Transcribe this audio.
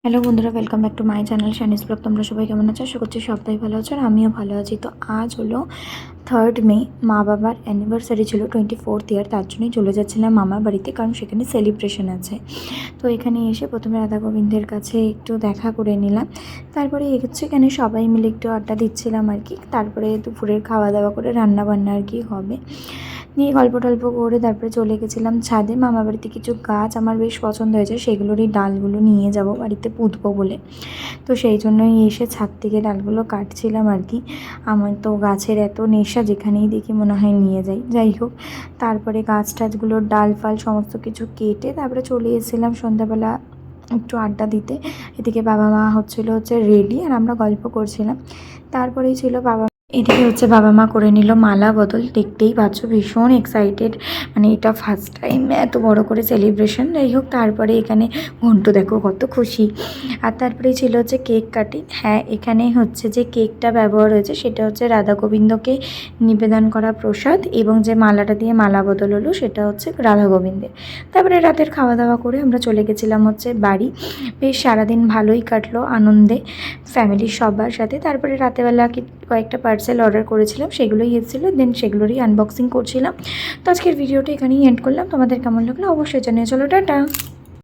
Hello বন্ধুরা, welcome back to my channel শানিস blog. তোমরা সবাই কেমন আছো? আশা করছি সবাই ভালো আছো আর আমিও ভালো আছি। তো আজ হলো 3rd মে, মা বাবার অ্যানিভার্সারি ছিল 24th ইয়ার। তার জন্যই চলে যাচ্ছিলাম মামার বাড়িতে, কারণ সেখানে সেলিব্রেশন আছে। তো এখানে এসে প্রথমে রাধা গোবিন্দের কাছে একটু দেখা করে নিলাম, তারপরে এগোচ্ছে এখানে সবাই মিলে একটু আড্ডা দিচ্ছিলাম আর কি। তারপরে দুপুরের খাওয়া দাওয়া করে রান্না বান্না আর কি হবে, নিয়ে গল্প টল্প করে তারপরে চলে গেছিলাম ছাদে। মামার বাড়িতে কিছু গাছ আমার বেশ পছন্দ হয়েছে, সেগুলোরই ডালগুলো নিয়ে যাব বাড়িতে পুঁতবো বলে। তো সেই জন্যই এসে ছাদ থেকে ডালগুলো কাটছিলাম আর কি। আমার তো গাছের এত নেশা, যেখানেই দেখি মনে হয় নিয়ে যাই হোক। তারপরে গাছ টাছগুলোর ডাল ফাল সমস্ত কিছু কেটে তারপরে চলে এসেছিলাম সন্ধ্যাবেলা একটু আড্ডা দিতে। এদিকে বাবা মা হচ্ছে রেডি আর আমরা গল্প করছিলাম। তারপরেই ছিল এদিকে বাবা মা করে নিল মালা বদল। দেখতেই পাচ্ছ ভীষণ এক্সাইটেড, মানে এটা ফার্স্ট টাইম এত বড় করে সেলিব্রেশন। যাই হোক, তারপরে এখানে ঘন্টু দেখো কত খুশি। আর তারপরে ছিল কেক কাটিং। হ্যাঁ, এখানে যে কেকটা ব্যবহার হয়েছে সেটা রাধা গোবিন্দকে নিবেদন করা প্রসাদ, এবং যে মালাটা দিয়ে মালা বদল হলো সেটা রাধা গোবিন্দের। তারপরে রাতের খাওয়া দাওয়া করে আমরা চলে গেছিলাম বাড়ি। বেশ সারাদিন ভালোই কাটলো আনন্দে ফ্যামিলির সবার সাথে। তারপরে রাতেবেলা কয়েকটা পার্সেল অর্ডার করেছিলাম, সেগুলোই এসেছিলো, দেন সেগুলোরই আনবক্সিং করছিলাম। তো আজকের ভিডিওটা এখানেই এন্ড করলাম। তোমাদের কেমন লাগলো অবশ্যই জানিয়ে। চলো টাটা।